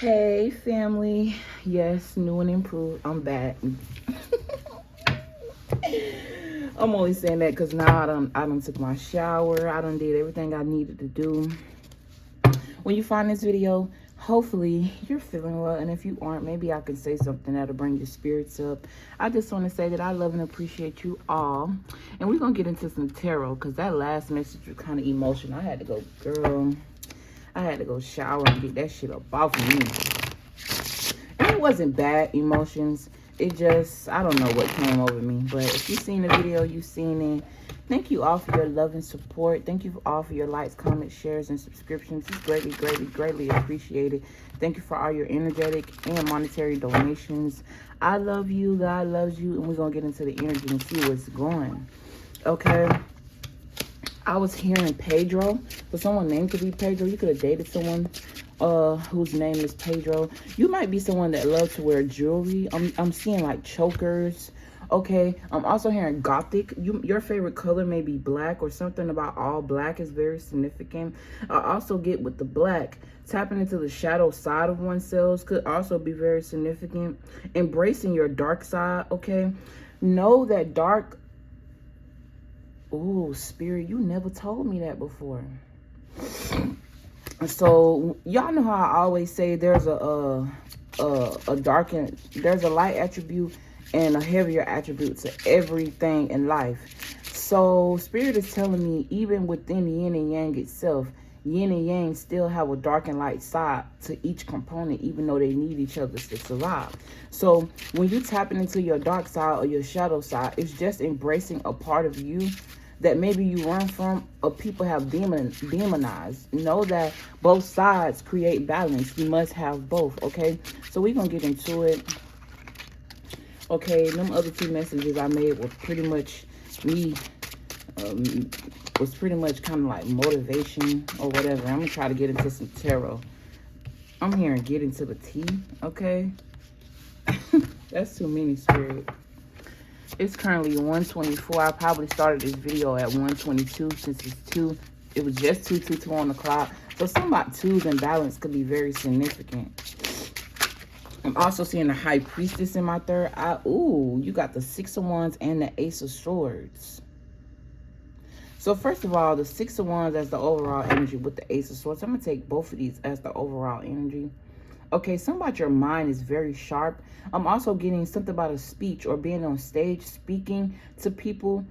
Hey family, yes, new and improved. I'm back. I'm only saying that because now I done took my shower. I done did everything I needed to do. When you find this video, hopefully you're feeling well, and if you aren't, maybe I can say something that'll bring your spirits up. I just want to say that I love and appreciate you all, and we're gonna get into some tarot because that last message was kind of emotional. I had to go, girl. I had to go shower and get that shit up off of me. And it wasn't bad emotions. It just, I don't know what came over me. But if you've seen the video, you've seen it. Thank you all for your love and support. Thank you all for your likes, comments, shares, and subscriptions. It's greatly, greatly, greatly appreciated. Thank you for all your energetic and monetary donations. I love you. God loves you. And we're going to get into the energy and see what's going. Okay. I was hearing Pedro. For someone named to be Pedro, you could have dated someone whose name is Pedro. You might be someone that loves to wear jewelry. I'm seeing like chokers. Okay. I'm also hearing gothic. Your favorite color may be black, or something about all black is very significant. I also get with the black. Tapping into the shadow side of oneself could also be very significant. Embracing your dark side. Okay. Know that dark. Oh, spirit, you never told me that before. So y'all know how I always say there's a there's a light attribute and a heavier attribute to everything in life. So spirit is telling me, even within the yin and yang itself, yin and yang still have a dark and light side to each component, even though they need each other to survive. So when you tapping into your dark side or your shadow side, it's just embracing a part of you that maybe you run from, or people have demonized. Know that both sides create balance. You must have both, okay? So we're going to get into it. Okay, them other two messages I made were pretty much me, was pretty much kind of like motivation or whatever. I'm going to try to get into some tarot. I'm hearing get into the tea, okay? That's too many, spirit. It's currently 1:24. I probably started this video at 1:22 since it's 2. It was just 2:22 on the clock. So something about twos and balance could be very significant. I'm also seeing the High Priestess in my third eye. Ooh, you got the Six of Wands and the Ace of Swords. So first of all, the Six of Wands as the overall energy with the Ace of Swords. I'm going to take both of these as the overall energy. Okay, something about your mind is very sharp. I'm also getting something about a speech or being on stage speaking to people.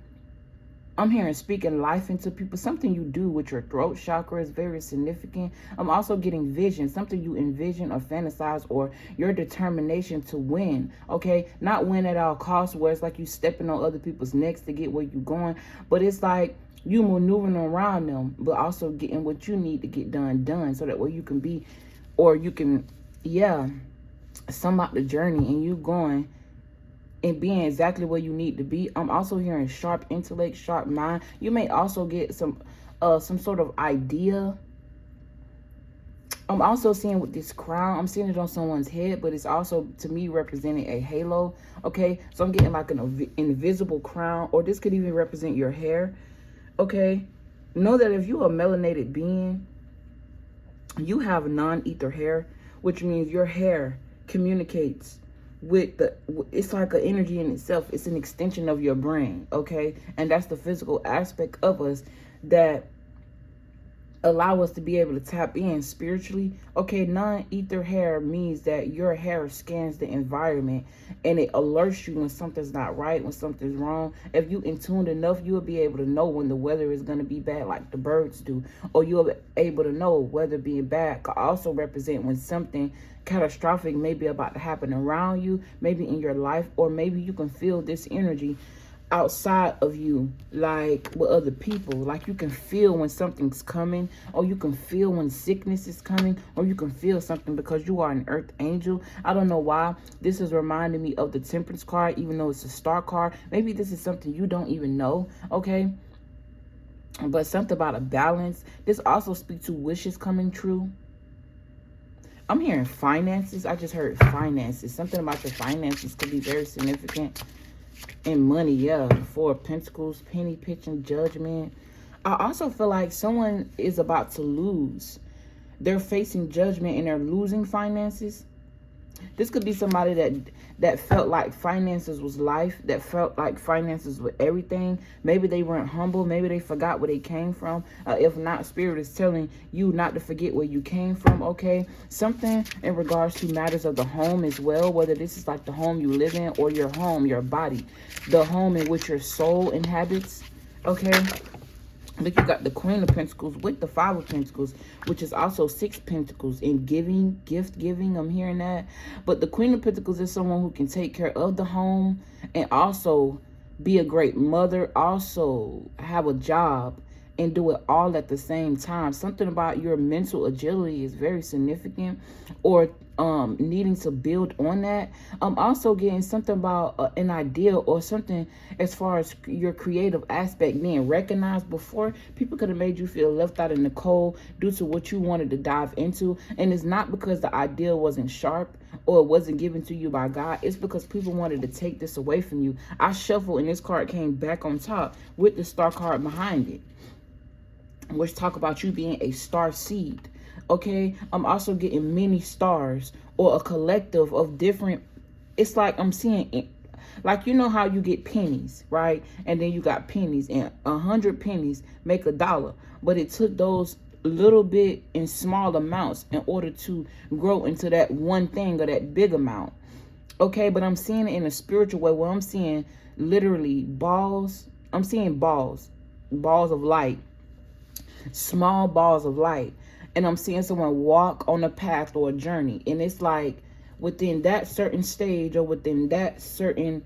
I'm hearing speaking life into people. Something you do with your throat chakra is very significant. I'm also getting vision, something you envision or fantasize, or your determination to win. Okay, not win at all costs, where it's like you stepping on other people's necks to get where you're going, but it's like you maneuvering around them, but also getting what you need to get done, so that way you can be, or you can, yeah, sum up the journey and you going and being exactly where you need to be. I'm also hearing sharp intellect, sharp mind. You may also get some sort of idea. I'm also seeing with this crown, I'm seeing it on someone's head, but it's also to me representing a halo. Okay, so I'm getting like an invisible crown, or this could even represent your hair. Okay, know that if you're a melanated being, you have non-ether hair, which means your hair communicates with the, it's like an energy in itself. It's an extension of your brain, okay? And that's the physical aspect of us that allow us to be able to tap in spiritually. Okay, non-ether hair means that your hair scans the environment and it alerts you when something's not right, when something's wrong. If you in tune enough, you'll be able to know when the weather is going to be bad, like the birds do, or you'll be able to know weather being bad could also represent when something catastrophic may be about to happen around you, maybe in your life, or maybe you can feel this energy outside of you, like with other people. Like you can feel when something's coming, or you can feel when sickness is coming, or you can feel something because you are an earth angel. I don't know why this is reminding me of the Temperance card, even though it's a star card. Maybe this is something you don't even know, okay? But something about a balance. This also speaks to wishes coming true. I'm hearing finances. I just heard finances. Something about your finances could be very significant. And money, yeah. Four of Pentacles, penny pitching, judgment. I also feel like someone is about to lose. they're facing judgment and they're losing finances. This could be somebody that felt like finances was life, that felt like finances was everything. Maybe they weren't humble. Maybe they forgot where they came from. If not, Spirit is telling you not to forget where you came from, okay? Something in regards to matters of the home as well, whether this is like the home you live in or your home, your body, the home in which your soul inhabits, okay? But you got the Queen of Pentacles with the Five of Pentacles, which is also 6 Pentacles in giving, gift giving. I'm hearing that. But the Queen of Pentacles is someone who can take care of the home and also be a great mother, also have a job and do it all at the same time. Something about your mental agility is very significant, or needing to build on that. I'm also getting something about an idea or something as far as your creative aspect being recognized. Before, people could have made you feel left out in the cold due to what you wanted to dive into, and it's not because the idea wasn't sharp or it wasn't given to you by God. It's because people wanted to take this away from you. I shuffled and this card came back on top with the star card behind it, which talk about you being a star seed. Okay, I'm also getting many stars or a collective of different. It's like I'm seeing it, like, you know how you get pennies, right? And then you got pennies, and 100 pennies make $1, but it took those little bit in small amounts in order to grow into that one thing or that big amount. Okay, but I'm seeing it in a spiritual way where I'm seeing literally balls. I'm seeing balls of light, small balls of light. And I'm seeing someone walk on a path or a journey. And it's like within that certain stage or within that certain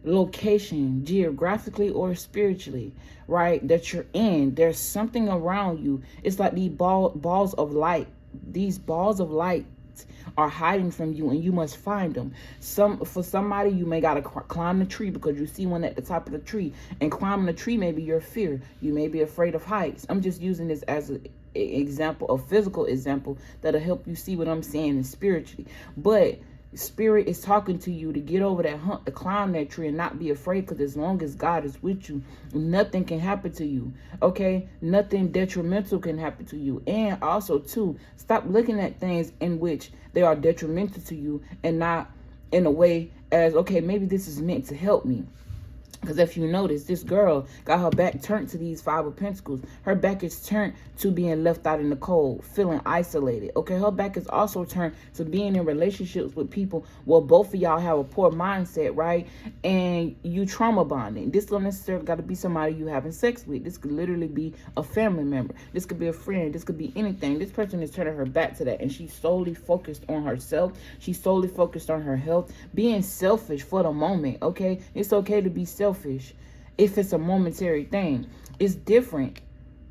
location, geographically or spiritually, right, that you're in, there's something around you. It's like these balls of light. These balls of light are hiding from you, and you must find them. For somebody, you may gotta climb the tree because you see one at the top of the tree, and climbing the tree may be your fear. You may be afraid of heights. I'm just using this as an example, a physical example that'll help you see what I'm saying spiritually. But Spirit is talking to you to get over that hump, to climb that tree and not be afraid, because as long as God is with you, nothing can happen to you, okay? Nothing detrimental can happen to you. And also, too, stop looking at things in which they are detrimental to you and not in a way as, okay, maybe this is meant to help me. Because if you notice, this girl got her back turned to these Five of Pentacles. Her back is turned to being left out in the cold, feeling isolated. Okay, her back is also turned to being in relationships with people where both of y'all have a poor mindset, right? And you trauma bonding. This don't necessarily got to be somebody you having sex with. This could literally be a family member. This could be a friend. This could be anything. This person is turning her back to that, and she's solely focused on herself. She's solely focused on her health, being selfish for the moment, okay? It's okay to be selfish if it's a momentary thing. It's different.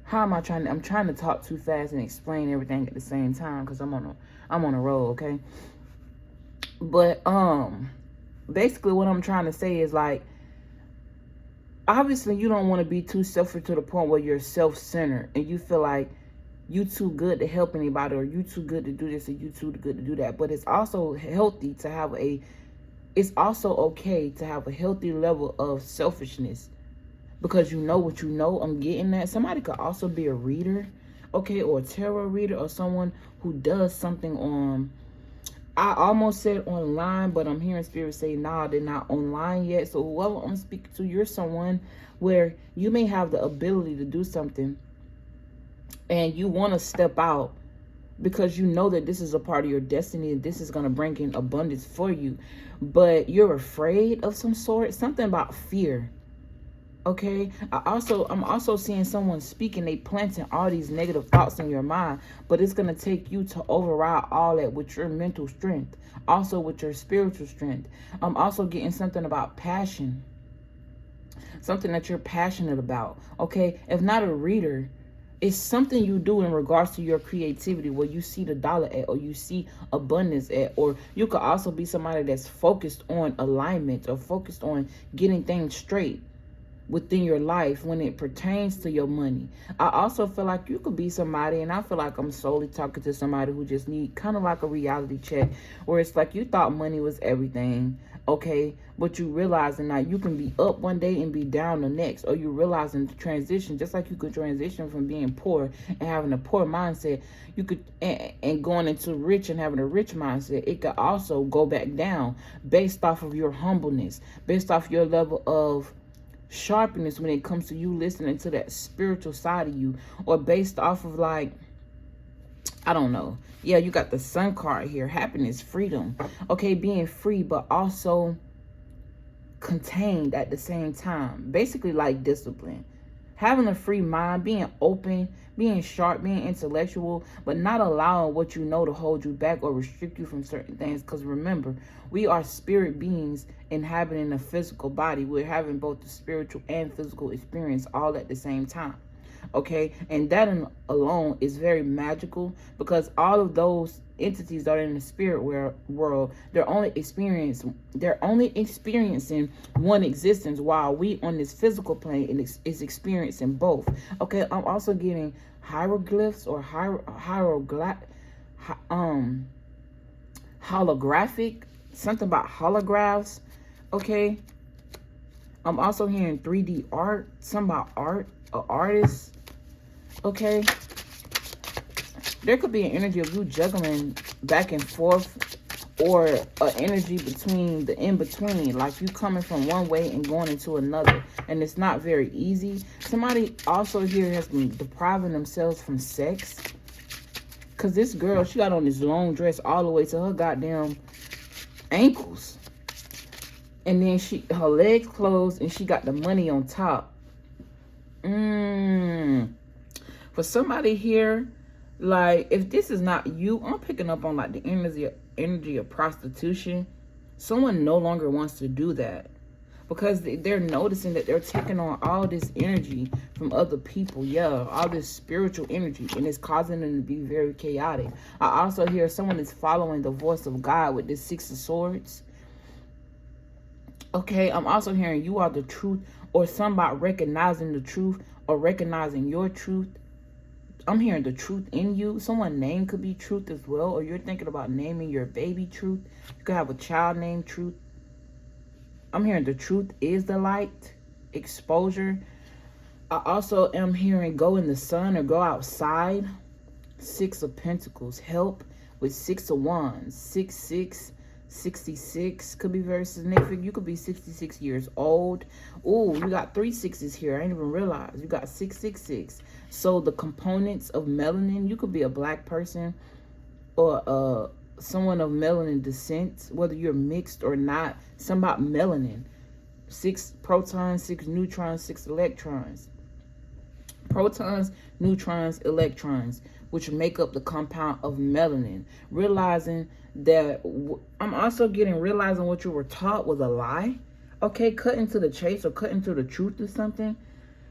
How am I trying to, I'm trying to talk too fast and explain everything at the same time because I'm on a roll, okay? But basically what I'm trying to say is, like, obviously you don't want to be too selfish to the point where you're self-centered and you feel like you too good to help anybody, or you too good to do this, or you too good to do that. But it's also healthy to have it's also okay to have a healthy level of selfishness, because you know what you know. I'm getting that. Somebody could also be a reader, okay, or a tarot reader, or someone who does something on, I almost said online, but I'm hearing Spirit say, nah, they're not online yet. So whoever I'm speaking to, you're someone where you may have the ability to do something and you want to step out because you know that this is a part of your destiny and this is going to bring in abundance for you, but you're afraid of some sort, something about fear. Okay, I'm also seeing someone speaking, they planting all these negative thoughts in your mind, but it's going to take you to override all that with your mental strength, also with your spiritual strength. I'm also getting something about passion, something that you're passionate about. Okay, if not a reader, it's something you do in regards to your creativity where you see the dollar at, or you see abundance at, or you could also be somebody that's focused on alignment or focused on getting things straight. within your life when it pertains to your money. I also feel like you could be somebody, and I feel like I'm solely talking to somebody who just need kind of like a reality check, where it's like you thought money was everything, okay, but you realizing that you can be up one day and be down the next, or you realizing the transition, just like you could transition from being poor and having a poor mindset, you could and going into rich and having a rich mindset. It could also go back down based off of your humbleness, based off your level of sharpness when it comes to you listening to that spiritual side of you, or based off of like, I don't know. Yeah, you got the Sun card here. Happiness, freedom. Okay, being free, but also contained at the same time. Basically like discipline. Having a free mind, being open, being sharp, being intellectual, but not allowing what you know to hold you back or restrict you from certain things. Because remember, we are spirit beings inhabiting a physical body. We're having both the spiritual and physical experience all at the same time. Okay, and that alone is very magical, because all of those entities that are in the spirit world, they're only experiencing one existence, while we on this physical plane is experiencing both. Okay, I'm also getting hieroglyphs or holographic, something about holographs. Okay, I'm also hearing 3D art, something about art, an artist. Okay, there could be an energy of you juggling back and forth, or an energy between the in-between, like you coming from one way and going into another, and it's not very easy. Somebody also here has been depriving themselves from sex, because this girl, she got on this long dress all the way to her goddamn ankles, and then her legs closed, and she got the money on top. For somebody here, like, if this is not you, I'm picking up on like the energy of prostitution. Someone no longer wants to do that, because they're noticing that they're taking on all this energy from other people. Yeah, all this spiritual energy, and it's causing them to be very chaotic. I also hear someone is following the voice of God with this 6 of Swords. Okay, I'm also hearing you are the truth, or somebody recognizing the truth, or recognizing your truth. I'm hearing the truth in you. Someone's name could be Truth as well, or you're thinking about naming your baby Truth. You could have a child named Truth. I'm hearing the truth is the light, exposure. I also am hearing go in the sun or go outside. 6 of Pentacles, help with 6 of Wands, 66 could be very significant. You could be 66 years old. Oh, you got 3 6s here. I didn't even realize. You got 666. So the components of melanin, you could be a black person, or someone of melanin descent, whether you're mixed or not. Something about melanin. 6 protons, 6 neutrons, 6 electrons. Protons, neutrons, electrons, which make up the compound of melanin. Realizing that, I'm also realizing what you were taught was a lie. Okay, cutting to the chase or cutting to the truth or something.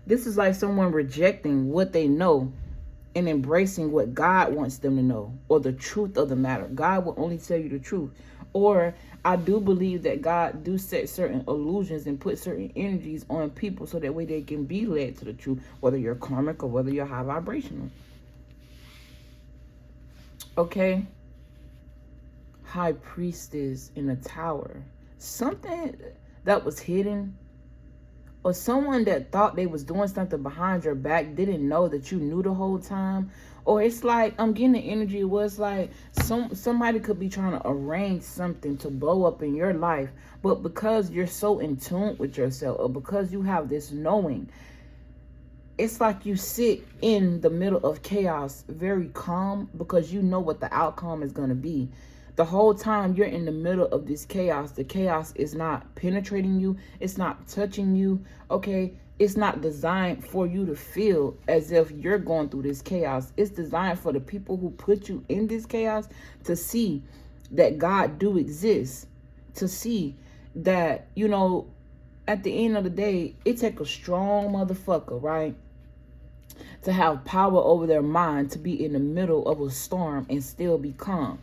This is like someone rejecting what they know and embracing what God wants them to know, or the truth of the matter. God will only tell you the truth. Or I do believe that God do set certain illusions and put certain energies on people so that way they can be led to the truth, whether you're karmic or whether you're high vibrational. Okay. High priestess in a tower. Something that was hidden, or someone that thought they was doing something behind your back didn't know that you knew the whole time. Or it's like, I'm getting the energy was like somebody could be trying to arrange something to blow up in your life, but because you're so in tune with yourself, or because you have this knowing, it's like you sit in the middle of chaos very calm, because you know what the outcome is going to be. The whole time you're in the middle of this chaos, the chaos is not penetrating you. It's not touching you. Okay, it's not designed for you to feel as if you're going through this chaos. It's designed for the people who put you in this chaos to see that God do exist, to see that, you know, at the end of the day, it takes a strong motherfucker, right, to have power over their mind, to be in the middle of a storm and still be calm.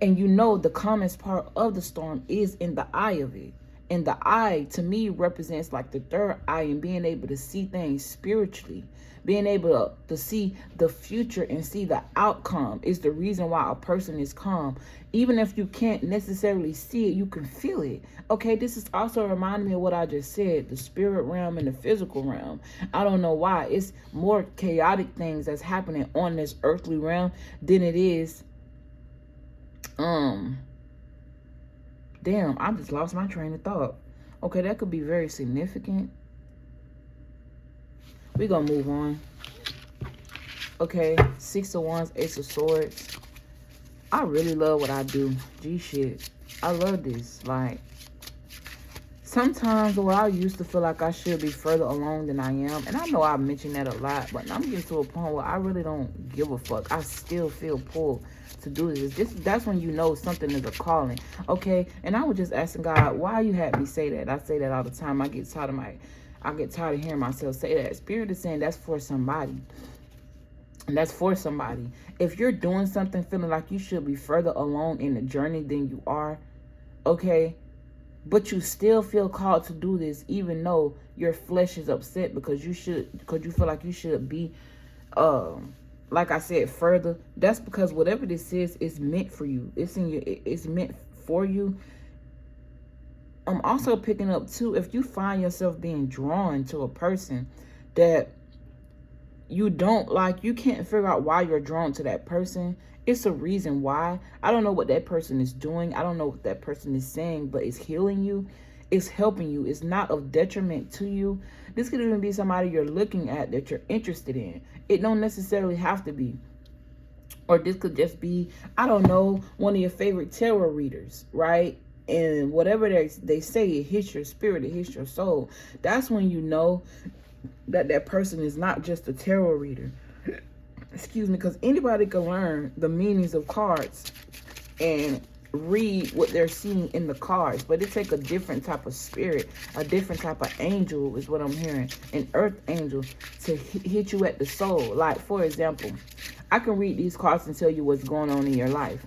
And you know the calmest part of the storm is in the eye of it. And the eye, to me, represents like the third eye and being able to see things spiritually. Being able to see the future and see the outcome is the reason why a person is calm. Even if you can't necessarily see it, you can feel it. Okay, this is also reminding me of what I just said, the spirit realm and the physical realm. I don't know why. It's more chaotic things that's happening on this earthly realm than it is. Damn, I just lost my train of thought. Okay, that could be very significant. We're going to move on. Okay, 6 of Wands, Ace of Swords. I really love what I do. Gee, shit. I love this. Like, sometimes where I used to feel like I should be further along than I am. And I know I mentioned that a lot, but I'm getting to a point where I really don't give a fuck. I still feel pulled to do this. That's when you know something is a calling. Okay, and I was just asking God, why you had me say that? I say that all the time. I get tired of hearing myself say that. Spirit is saying that's for somebody. And that's for somebody. If you're doing something feeling like you should be further along in the journey than you are, okay, but you still feel called to do this even though your flesh is upset because you feel like you should be, like I said, further. That's because whatever this is meant for you. It's meant for you. I'm also picking up too, if you find yourself being drawn to a person that you don't like, you can't figure out why you're drawn to that person. It's a reason why. I don't know what that person is doing. I don't know what that person is saying, but it's healing you. It's helping you. It's not of detriment to you. This could even be somebody you're looking at that you're interested in. It don't necessarily have to be. Or this could just be, I don't know, one of your favorite tarot readers, right? And whatever they say, it hits your spirit, it hits your soul. That's when you know that person is not just a tarot reader. Excuse me, because anybody can learn the meanings of cards and read what they're seeing in the cards, but it takes a different type of spirit, a different type of angel is what I'm hearing, an earth angel to hit you at the soul. Like, for example, I can read these cards and tell you what's going on in your life.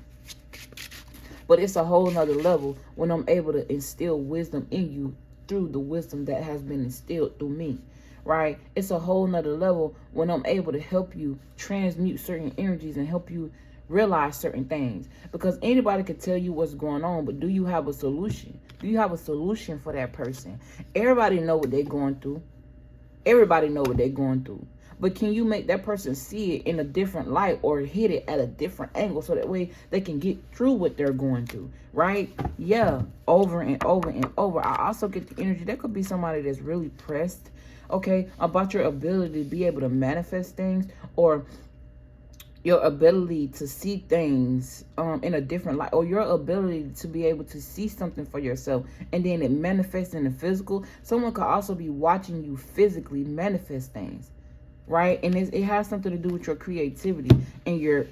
But it's a whole nother level when I'm able to instill wisdom in you through the wisdom that has been instilled through me, right? It's a whole nother level when I'm able to help you transmute certain energies and help you realize certain things. Because anybody can tell you what's going on, but do you have a solution? Do you have a solution for that person? Everybody know what they're going through. Everybody know what they're going through. But can you make that person see it in a different light or hit it at a different angle so that way they can get through what they're going through, right? Yeah, over and over and over. I also get the energy. That could be somebody that's really pressed, okay, about your ability to be able to manifest things or your ability to see things in a different light, or your ability to be able to see something for yourself and then it manifests in the physical. Someone could also be watching you physically manifest things, right? And it has something to do with your creativity and your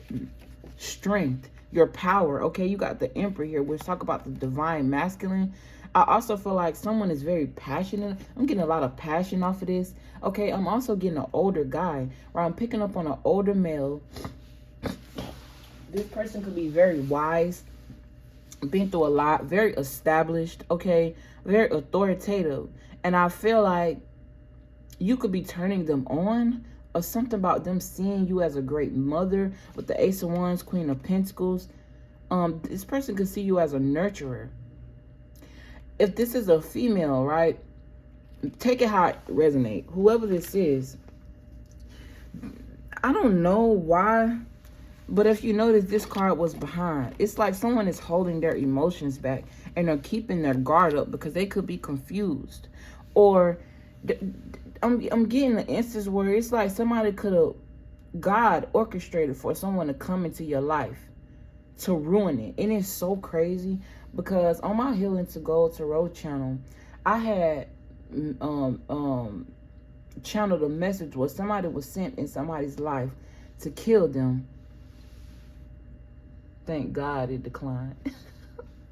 strength, your power. Okay, you got the Emperor here, which talk about the divine masculine. I also feel like someone is very passionate. I'm getting a lot of passion off of this. Okay, I'm also getting an older guy, right? I'm picking up on an older male. This person could be very wise, been through a lot, very established, okay, very authoritative. And I feel like you could be turning them on, or something about them seeing you as a great mother with the Ace of Wands, Queen of Pentacles. This person could see you as a nurturer. If this is a female, right, take it how it resonates. Whoever this is, I don't know why, but if you notice, this card was behind. It's like someone is holding their emotions back and they're keeping their guard up because they could be confused. Or I'm getting an instance where it's like somebody could have, God orchestrated for someone to come into your life to ruin it. And it's so crazy because on my Healing to Gold Tarot channel, I had channeled a message where somebody was sent in somebody's life to kill them. Thank God it declined.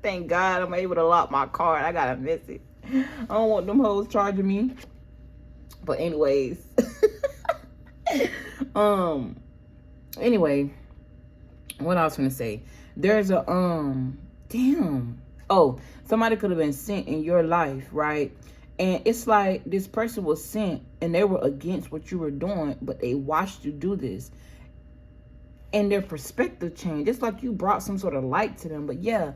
Thank God I'm able to lock my card. I got a message. I don't want them hoes charging me. But anyways. Anyway, what I was gonna say. There's a Oh, somebody could have been sent in your life, right? And it's like this person was sent and they were against what you were doing, but they watched you do this. And their perspective changed. It's like you brought some sort of light to them. But yeah,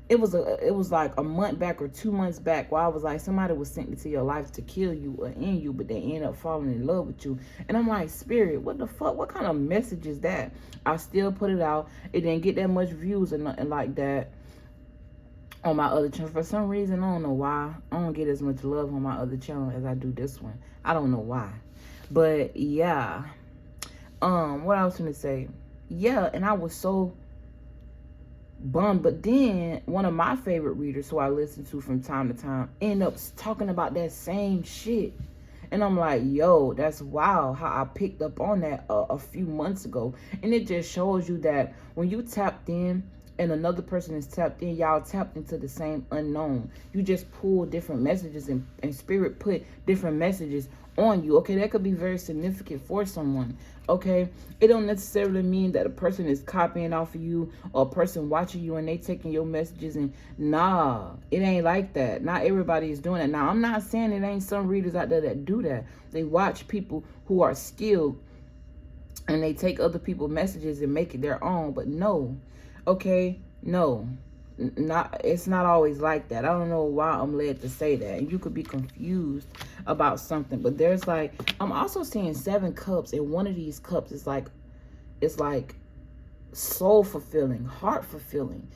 it was like a month back or 2 months back where I was like, somebody was sent into your life to kill you or end you, but they end up falling in love with you. And I'm like, Spirit, what the fuck? What kind of message is that? I still put it out. It didn't get that much views or nothing like that on my other channel. For some reason, I don't know why. I don't get as much love on my other channel as I do this one. I don't know why. But yeah. What I was gonna say. Yeah, and I was so bummed. But then one of my favorite readers who I listen to from time to time end up talking about that same shit. And I'm like, yo, that's wild how I picked up on that a few months ago. And it just shows you that when you tapped in and another person is tapped in, y'all tapped into the same unknown. You just pull different messages and Spirit put different messages on you. Okay, that could be very significant for someone. Okay, it don't necessarily mean that a person is copying off of you or a person watching you and they taking your messages and nah, it ain't like that. Not everybody is doing that. Now, I'm not saying it ain't some readers out there that do that. They watch people who are skilled and they take other people's messages and make it their own. But no, okay, no. It's not always like that. I don't know why I'm led to say that. And you could be confused about something, but there's like, I'm also seeing 7 cups, and one of these cups is like, it's like soul fulfilling, heart fulfilling,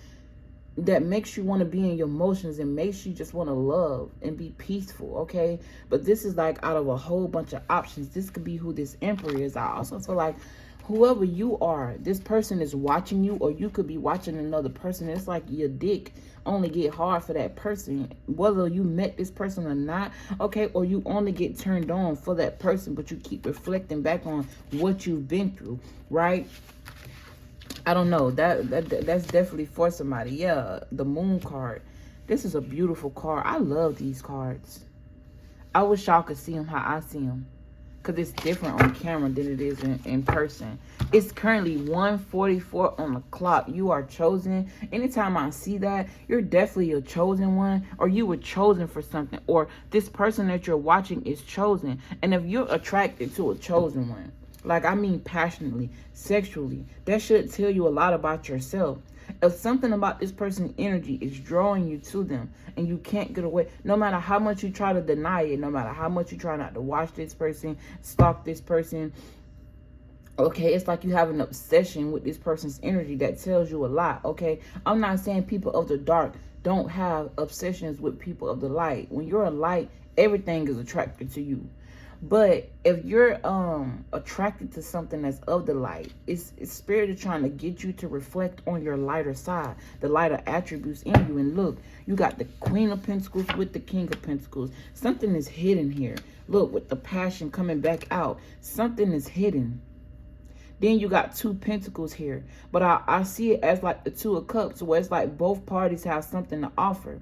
that makes you want to be in your emotions and makes you just want to love and be peaceful. Okay, but this is like out of a whole bunch of options. This could be who this Emperor is. I also feel like whoever you are, this person is watching you, or you could be watching another person. It's like your dick only get hard for that person, whether you met this person or not, okay, or you only get turned on for that person, but you keep reflecting back on what you've been through, right? I don't know. That's definitely for somebody. Yeah, the Moon card. This is a beautiful card. I love these cards. I wish y'all could see them how I see them, because it's different on camera than it is in person. It's currently 1:44 on the clock. You are chosen. Anytime I see that, you're definitely a chosen one, or you were chosen for something, or this person that you're watching is chosen. And if you're attracted to a chosen one, like I mean passionately, sexually, that should tell you a lot about yourself. If something about this person's energy is drawing you to them and you can't get away, no matter how much you try to deny it, no matter how much you try not to watch this person, stalk this person, okay, it's like you have an obsession with this person's energy that tells you a lot. Okay, I'm not saying people of the dark don't have obsessions with people of the light. When you're a light, everything is attracted to you. But if you're attracted to something that's of the light, it's Spirit is trying to get you to reflect on your lighter side, the lighter attributes in you. And look, you got the Queen of Pentacles with the King of Pentacles. Something is hidden here. Look, with the passion coming back out, something is hidden. Then you got 2 Pentacles here. But I see it as like the 2 of Cups, where it's like both parties have something to offer.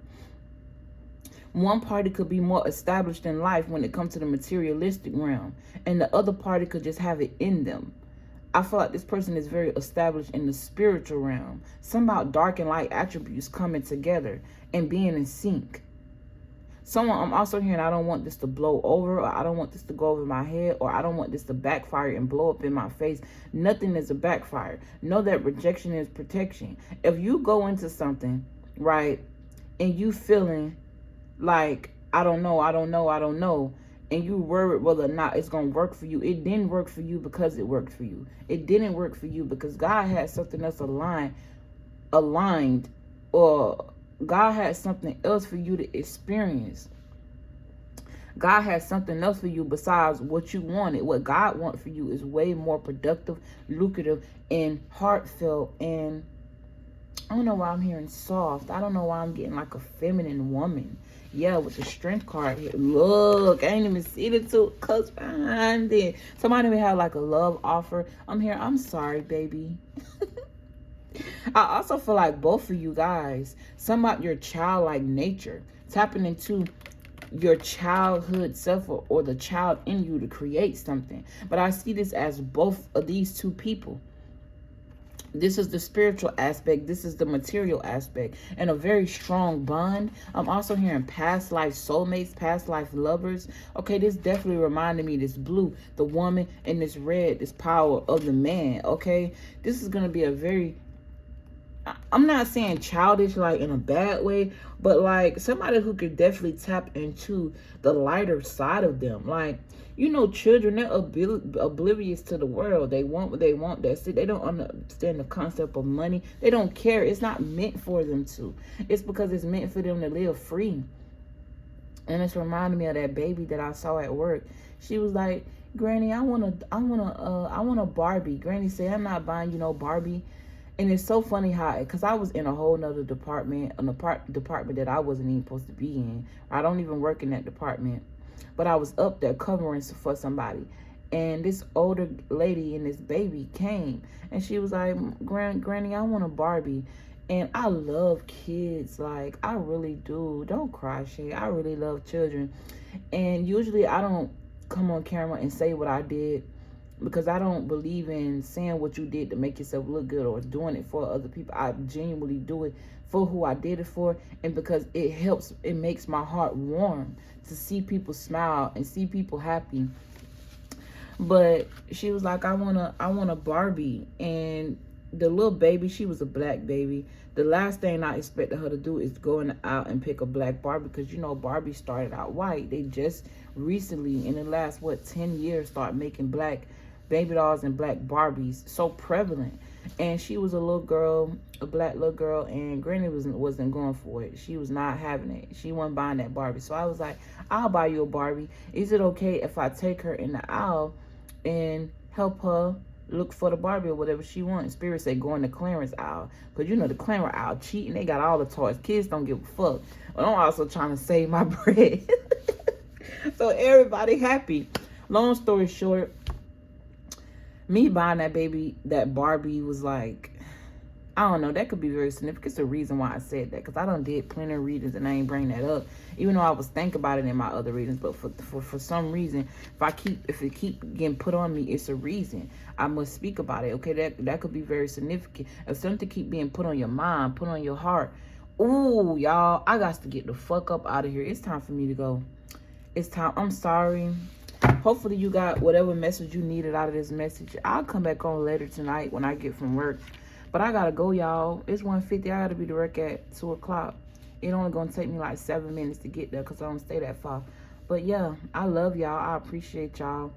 One party could be more established in life when it comes to the materialistic realm, and the other party could just have it in them. I feel like this person is very established in the spiritual realm. Somehow dark and light attributes coming together and being in sync. I'm also hearing, I don't want this to blow over, or I don't want this to go over my head, or I don't want this to backfire and blow up in my face. Nothing is a backfire. Know that rejection is protection. If you go into something, right, and you feeling like, I don't know, and you worried whether or not it's going to work for you, it didn't work for you because it worked for you. It didn't work for you because God had something else aligned, or God had something else for you to experience. God has something else for you besides what you wanted. What God wants for you is way more productive, lucrative, and heartfelt, and I don't know why I'm hearing soft. I don't know why I'm getting like a feminine woman. Yeah, with the Strength card here. Look, I ain't even see the 2 cups behind it. Somebody may have like a love offer. I'm here. I'm sorry, baby. I also feel like both of you guys, some about your childlike nature, tapping into your childhood self, or the child in you to create something. But I see this as both of these 2 people. This is the spiritual aspect. This is the material aspect. And a very strong bond. I'm also hearing past life soulmates, past life lovers. Okay, this definitely reminded me, this blue, the woman, and this red, this power of the man. Okay, this is going to be a very, I'm not saying childish like in a bad way, but like somebody who could definitely tap into the lighter side of them. Like, you know, children, they're oblivious to the world. They want what they want. That's it. They don't understand the concept of money. They don't care. It's not meant for them to. It's because it's meant for them to live free. And it's reminding me of that baby that I saw at work. She was like, Granny, I want a Barbie. Granny said, I'm not buying you no Barbie. And it's so funny how, because I was in a whole nother department, department that I wasn't even supposed to be in. I don't even work in that department. But I was up there covering for somebody. And this older lady and this baby came. And she was like, Granny, I want a Barbie. And I love kids. Like, I really do. Don't cry, Shay. I really love children. And usually I don't come on camera and say what I did, because I don't believe in saying what you did to make yourself look good or doing it for other people. I genuinely do it for who I did it for, and because it helps, it makes my heart warm to see people smile and see people happy. But she was like, I want a Barbie. And the little baby, she was a black baby. The last thing I expected her to do is go out and pick a black Barbie, because, you know, Barbie started out white. They just recently, in the last, 10 years, started making black baby dolls and black Barbies so prevalent. And she was a little girl, a black little girl, and Granny wasn't going for it. She was not having it. She wasn't buying that Barbie. So I was like, I'll buy you a Barbie. Is it okay if I take her in the aisle and help her look for the Barbie or whatever she wants? Spirit said go in the clearance aisle, because you know the clearance aisle cheating. They got all the toys. Kids don't give a fuck. But I'm also trying to save my bread. So everybody happy. Long story short, me buying that Barbie was like, I don't know, that could be very significant. It's the reason why I said that, because I done did plenty of readings and I ain't bring that up, even though I was thinking about it in my other readings. But for some reason, if it keep getting put on me, it's a reason I must speak about it. Okay, that could be very significant. If something keep being put on your mind, put on your heart, ooh, y'all, I got to get the fuck up out of here. It's time for me to go. It's time. I'm sorry. Hopefully you got whatever message you needed out of this message. I'll come back on later tonight when I get from work. But I gotta go, y'all. It's 1:50. I gotta be to work at 2 o'clock. It only gonna take me like 7 minutes to get there, because I don't stay that far. But yeah, I love y'all. I appreciate y'all.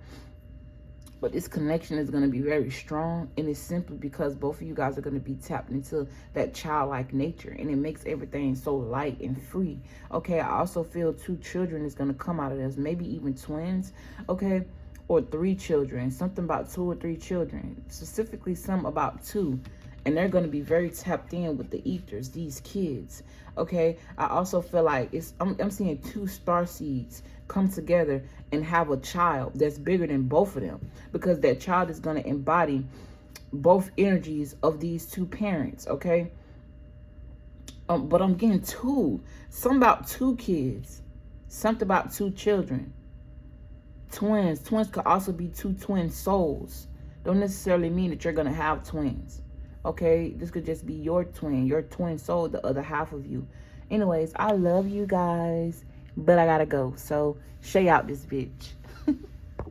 But this connection is going to be very strong. And it's simply because both of you guys are going to be tapped into that childlike nature. And it makes everything so light and free. Okay, I also feel 2 children is going to come out of this. Maybe even twins. Okay, or 3 children. Something about 2 or 3 children. Specifically, some about 2. And they're going to be very tapped in with the ethers, these kids. Okay, I also feel like I'm seeing 2 star seeds come together and have a child that's bigger than both of them, because that child is going to embody both energies of these 2 parents. Okay, but I'm getting 2, something about 2 kids, something about 2 children, twins could also be 2 twin souls. Don't necessarily mean that you're going to have twins. Okay, this could just be your twin soul, the other half of you. Anyways, I love you guys, but I gotta go. So, Shay out this bitch.